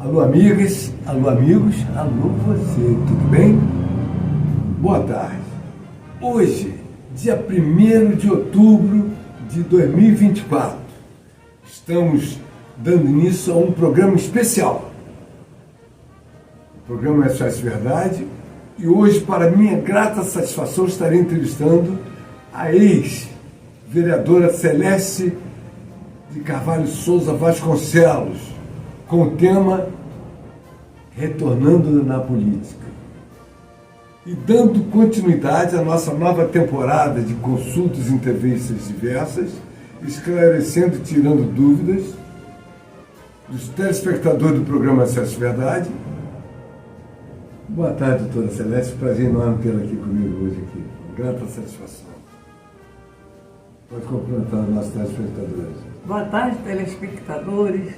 Alô, amigas, alô, amigos, alô, você, tudo bem? Boa tarde. Hoje, dia 1º de outubro de 2024, estamos dando início a um programa especial. O programa é SOS Verdade e hoje, para minha grata satisfação, estarei entrevistando a ex-vereadora Celeste de Carvalho Souza Vasconcelos, com o tema Retornando na Política. E dando continuidade à nossa nova temporada de consultas e entrevistas diversas, esclarecendo e tirando dúvidas dos telespectadores do programa SOS Verdade. Boa tarde, doutora Celeste. Prazer enorme tê-la aqui comigo hoje. Grata satisfação. Pode cumprimentar os nossos telespectadores. Boa tarde, telespectadores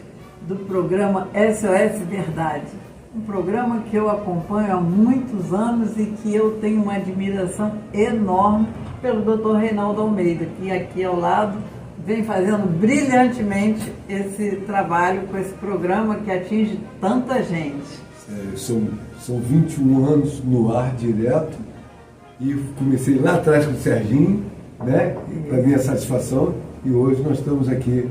do programa SOS Verdade. Um programa que eu acompanho há muitos anos e que eu tenho uma admiração enorme pelo Dr. Reinaldo Almeida, que aqui ao lado vem fazendo brilhantemente esse trabalho com esse programa que atinge tanta gente. São 21 anos no ar direto e comecei lá atrás com o Serginho, né? Para minha satisfação, e hoje nós estamos aqui.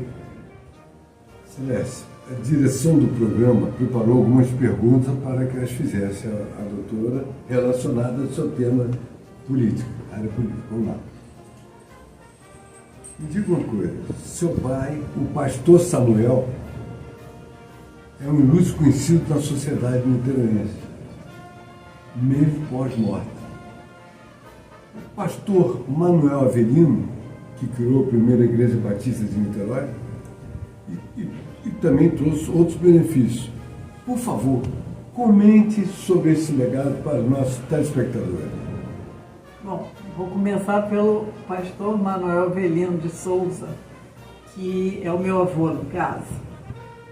Celeste, a direção do programa preparou algumas perguntas para que as fizesse a doutora relacionadas ao seu tema político, área política. Vamos lá. Me diga uma coisa, seu pai, o pastor Samuel, é um ilustre conhecido na sociedade niteroense, mesmo pós-morte. O pastor Manuel Avelino, que criou a primeira igreja batista de Niterói, e também trouxe outros benefícios. Por favor, comente sobre esse legado para os nossos telespectadores. Bom, vou começar pelo pastor Manuel Avelino de Souza, que é o meu avô, no caso.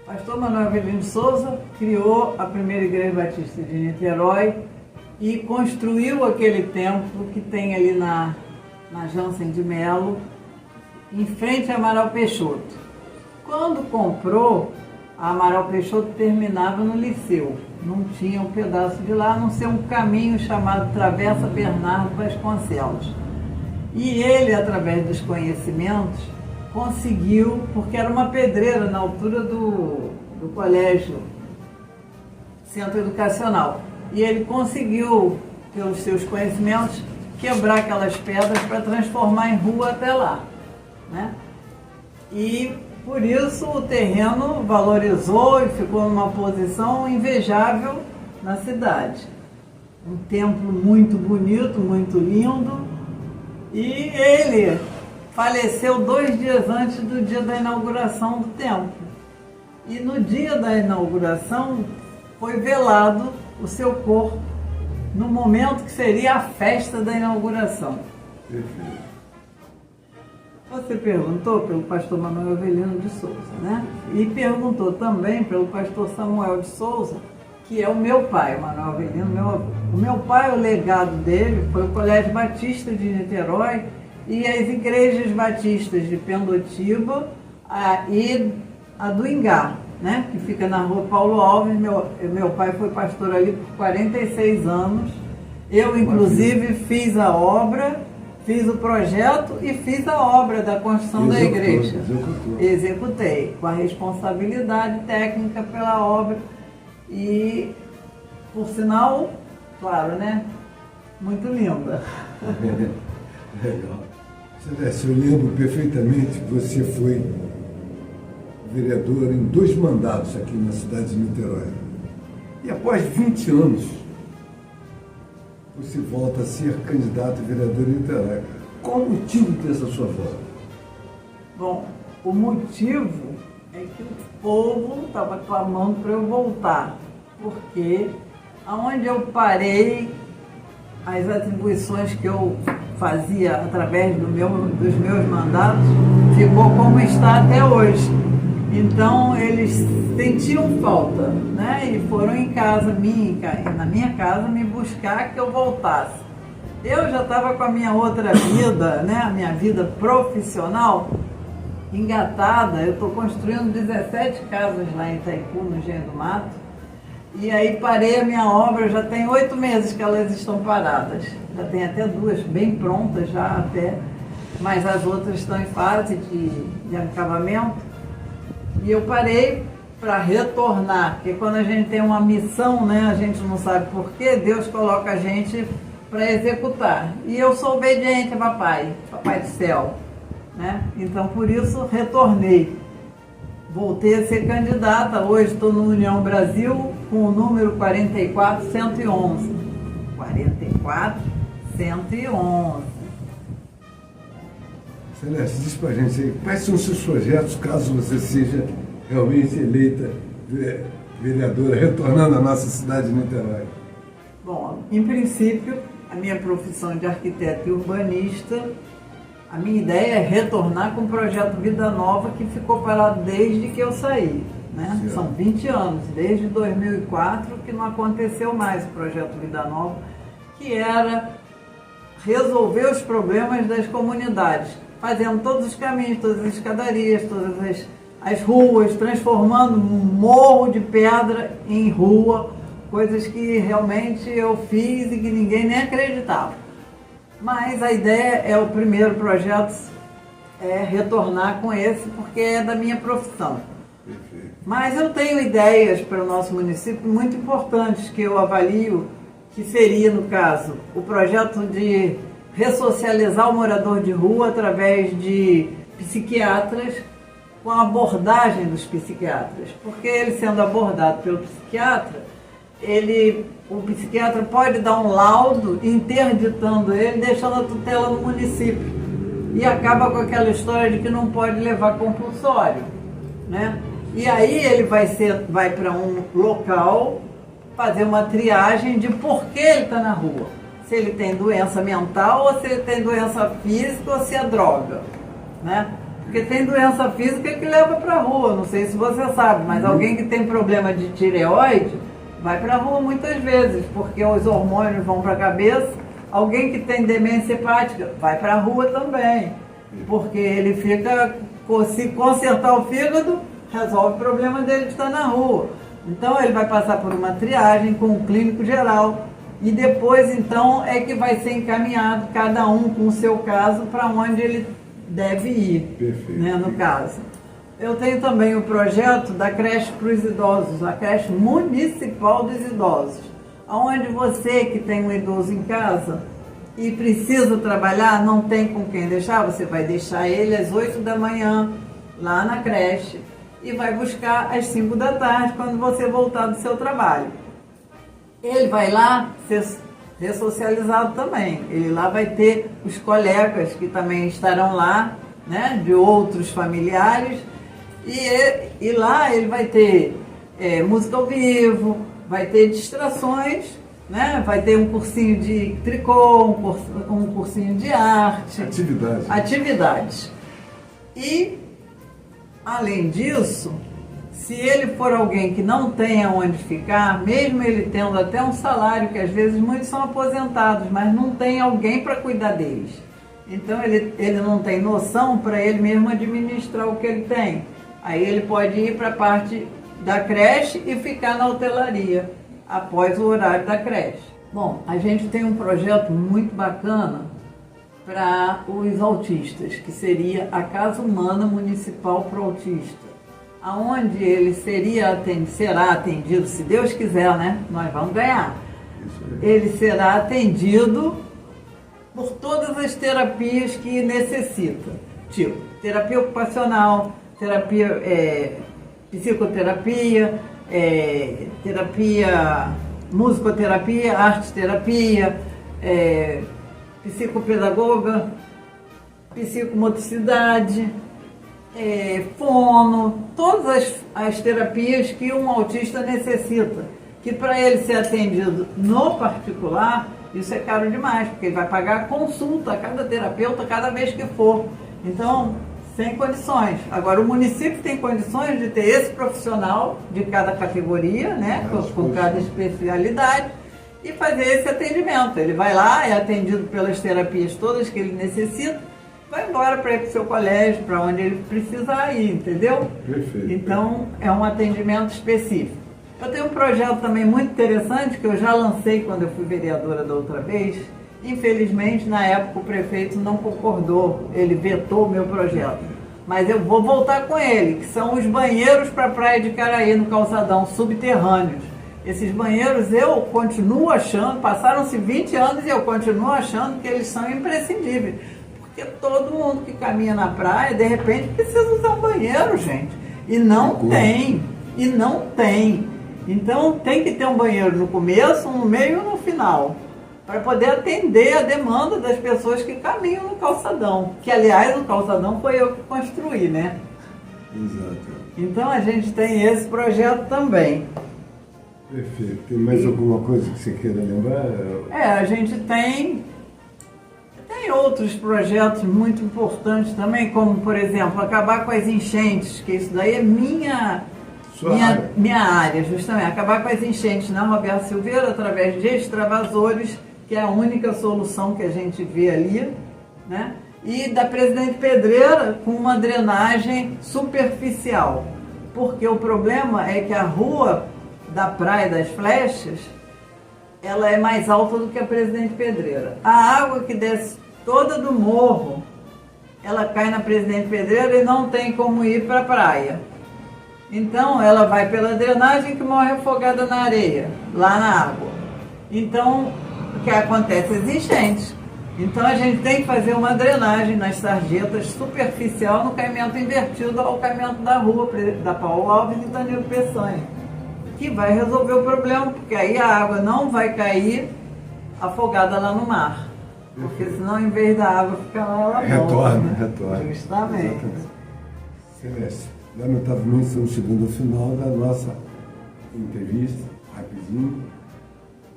O pastor Manuel Avelino de Souza criou a primeira igreja batista de Niterói e construiu aquele templo que tem ali na Jansen de Melo, em frente a Amaral Peixoto. Quando comprou, a Amaral Peixoto terminava no Liceu. Não tinha um pedaço de lá, a não ser um caminho chamado Travessa Bernardo Vasconcelos. E ele, através dos conhecimentos, conseguiu, porque era uma pedreira na altura do colégio Centro Educacional, e ele conseguiu, pelos seus conhecimentos, quebrar aquelas pedras para transformar em rua até lá, né? E por isso o terreno valorizou e ficou numa posição invejável na cidade. Um templo muito bonito, muito lindo, e ele faleceu 2 dias antes do dia da inauguração do templo. E no dia da inauguração foi velado o seu corpo, no momento que seria a festa da inauguração. Perfeito. Você perguntou pelo pastor Manuel Avelino de Souza, né? E perguntou também pelo pastor Samuel de Souza, que é o meu pai, o Manuel Avelino, meu avô. O meu pai, o legado dele foi o Colégio Batista de Niterói e as igrejas batistas de Pendotiba e a do Ingá, né? Que fica na rua Paulo Alves. Meu pai foi pastor ali por 46 anos. Eu, inclusive, fiz a obra, fiz o projeto e fiz a obra da construção da igreja. Executei, com a responsabilidade técnica pela obra e, por sinal, claro, né? Muito linda. Legal. Celeste, eu lembro perfeitamente que você foi vereadora em 2 mandatos aqui na cidade de Niterói. E após 20 anos, você volta a ser candidato a vereador em Niterói. Qual o motivo dessa sua volta? Bom, o motivo é que o povo estava clamando para eu voltar, porque aonde eu parei, as atribuições que eu fazia através dos meus mandatos, ficou como está até hoje. Então, eles sentiam falta, né? E foram em casa, na minha casa, me buscar que eu voltasse. Eu já estava com a minha outra vida, né? A minha vida profissional, engatada, eu estou construindo 17 casas lá em Itaipu, no Engenho do Mato, e aí parei a minha obra, já tem 8 meses que elas estão paradas. Já tem até 2 bem prontas, já até, mas as outras estão em fase de acabamento. E eu parei para retornar, porque quando a gente tem uma missão, né, a gente não sabe por quê, Deus coloca a gente para executar. E eu sou obediente a papai do céu, né? Então por isso retornei. Voltei a ser candidata, hoje estou no União Brasil com o número 44111. 44111. Celeste, diz pra gente aí, quais são os seus projetos caso você seja realmente eleita vereadora, retornando à nossa cidade de Niterói? Bom, em princípio, a minha profissão de arquiteto e urbanista, a minha ideia é retornar com o projeto Vida Nova, que ficou parado desde que eu saí, né? São 20 anos, desde 2004 que não aconteceu mais o projeto Vida Nova, que era resolver os problemas das comunidades, fazendo todos os caminhos, todas as escadarias, todas as ruas, transformando um morro de pedra em rua, coisas que realmente eu fiz e que ninguém nem acreditava. Mas a ideia é o primeiro projeto, é retornar com esse, porque é da minha profissão. Perfeito. Mas eu tenho ideias para o nosso município muito importantes que eu avalio, que seria, no caso, o projeto de ressocializar o morador de rua através de psiquiatras, com a abordagem dos psiquiatras. Porque ele sendo abordado pelo psiquiatra, o psiquiatra pode dar um laudo interditando ele, deixando a tutela no município. E acaba com aquela história de que não pode levar compulsório, né? E aí ele vai para um local fazer uma triagem de por que ele está na rua. Se ele tem doença mental, ou se ele tem doença física, ou se é droga, né? Porque tem doença física que leva para a rua, não sei se você sabe, mas alguém que tem problema de tireoide vai para a rua muitas vezes, porque os hormônios vão para a cabeça. Alguém que tem demência hepática vai para a rua também, porque ele fica, se consertar o fígado, resolve o problema dele de estar na rua. Então ele vai passar por uma triagem com um clínico geral e depois então é que vai ser encaminhado cada um com o seu caso para onde ele deve ir. Perfeito. Né, no caso. Eu tenho também o projeto da creche para os idosos, a creche municipal dos idosos, onde você que tem um idoso em casa e precisa trabalhar, não tem com quem deixar, você vai deixar ele às 8 da manhã lá na creche e vai buscar às 5 da tarde quando você voltar do seu trabalho. Ele vai lá ser ressocializado também, ele lá vai ter os colegas que também estarão lá, né, de outros familiares. E lá ele vai ter música ao vivo, vai ter distrações, né? Vai ter um cursinho de tricô, um cursinho de arte. Atividades. E, além disso, se ele for alguém que não tenha onde ficar, mesmo ele tendo até um salário, que às vezes muitos são aposentados, mas não tem alguém para cuidar deles. Então ele não tem noção para ele mesmo administrar o que ele tem. Aí ele pode ir para a parte da creche e ficar na hotelaria após o horário da creche. Bom, a gente tem um projeto muito bacana para os autistas, que seria a Casa Humana Municipal para o Autista, aonde ele será atendido, se Deus quiser, né? Nós vamos ganhar. Ele será atendido por todas as terapias que necessita, tipo terapia ocupacional, psicoterapia, musicoterapia, arte-terapia, psicopedagoga, psicomotricidade, fono, todas as terapias que um autista necessita, que para ele ser atendido no particular, isso é caro demais, porque ele vai pagar consulta a cada terapeuta cada vez que for. Então, sem condições. Agora, o município tem condições de ter esse profissional de cada categoria, né, com cada especialidade, e fazer esse atendimento. Ele vai lá, é atendido pelas terapias todas que ele necessita, vai embora para ir para o seu colégio, para onde ele precisa ir, entendeu? Perfeito. Então, é um atendimento específico. Eu tenho um projeto também muito interessante, que eu já lancei quando eu fui vereadora da outra vez. Infelizmente, na época, o prefeito não concordou, ele vetou o meu projeto. Mas eu vou voltar com ele, que são os banheiros para a Praia de Caraí, no calçadão, subterrâneos. Esses banheiros eu continuo achando, passaram-se 20 anos e eu continuo achando que eles são imprescindíveis. Porque todo mundo que caminha na praia, de repente, precisa usar um banheiro, gente. E não tem. E não tem. Então tem que ter um banheiro no começo, no meio e no final, para poder atender a demanda das pessoas que caminham no calçadão. Que, aliás, o calçadão foi eu que construí, né? Exato. Então a gente tem esse projeto também. Perfeito. Tem mais alguma coisa que você queira lembrar? A gente tem outros projetos muito importantes também, como, por exemplo, acabar com as enchentes, que isso daí é minha área, justamente. Acabar com as enchentes na Roberto Silveira através de extravasores, que é a única solução que a gente vê ali, né? E da Presidente Pedreira com uma drenagem superficial, porque o problema é que a rua da Praia das Flechas, ela é mais alta do que a Presidente Pedreira. A água que desce toda do morro, ela cai na Presidente Pedreira e não tem como ir para a praia. Então ela vai pela drenagem que morre afogada na areia, lá na água. Então, o que acontece? As enchentes. Então a gente tem que fazer uma drenagem nas sarjetas superficial no caimento invertido ao caimento da rua, da Paulo Alves e Danilo Peçanha, que vai resolver o problema, porque aí a água não vai cair afogada lá no mar. Porque senão, em vez da água ficar lá, ela retorna, volta, né? retorna. Justamente. Exatamente. Celeste, lamentavelmente estamos chegando ao final da nossa entrevista, rapidinho.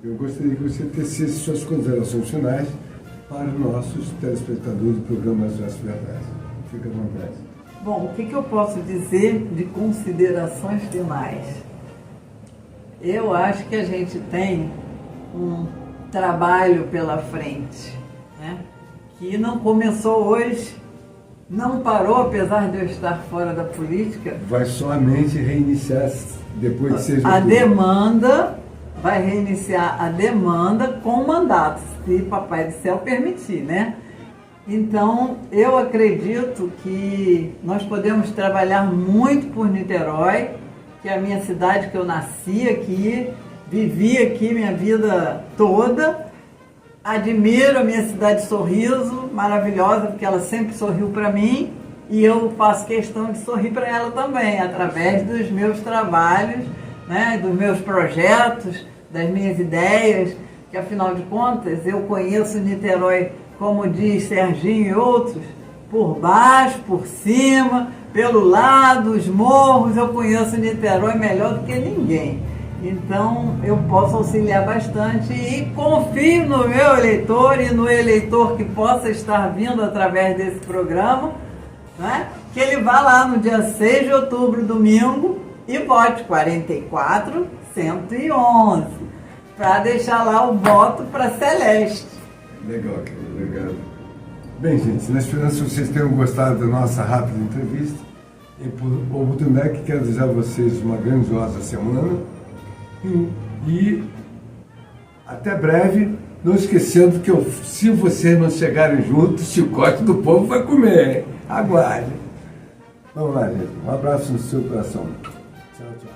Eu gostaria que você tecesse suas considerações finais para os nossos telespectadores do programa As Joias Verdades. Fique à vontade. Bom, o que eu posso dizer de considerações finais? Eu acho que a gente tem um trabalho pela frente, né? Que não começou hoje, não parou, apesar de eu estar fora da política. Vai somente reiniciar depois de 6 de A outubro. demanda, vai reiniciar a demanda com mandato, se Papai do Céu permitir, né? Então, eu acredito que nós podemos trabalhar muito por Niterói, que é a minha cidade, que eu nasci aqui, vivi aqui minha vida toda. Admiro a minha cidade de Sorriso, maravilhosa, porque ela sempre sorriu para mim e eu faço questão de sorrir para ela também, através dos meus trabalhos, né, dos meus projetos, das minhas ideias, que afinal de contas eu conheço Niterói, como diz Serginho e outros, por baixo, por cima, pelo lado, os morros, eu conheço Niterói melhor do que ninguém. Então, eu posso auxiliar bastante e confio no meu eleitor e no eleitor que possa estar vindo através desse programa, né? Que ele vá lá no dia 6 de outubro, domingo, e vote 44.111, para deixar lá o voto para Celeste. Legal, obrigado. Bem, gente, na esperança que vocês tenham gostado da nossa rápida entrevista, e por oportunidade que quero desejar a vocês uma grandiosa semana. E até breve, não esquecendo que se vocês não chegarem juntos, o chicote do povo vai comer, hein? Aguarde. Vamos lá, gente. Um abraço no seu coração. Tchau, tchau.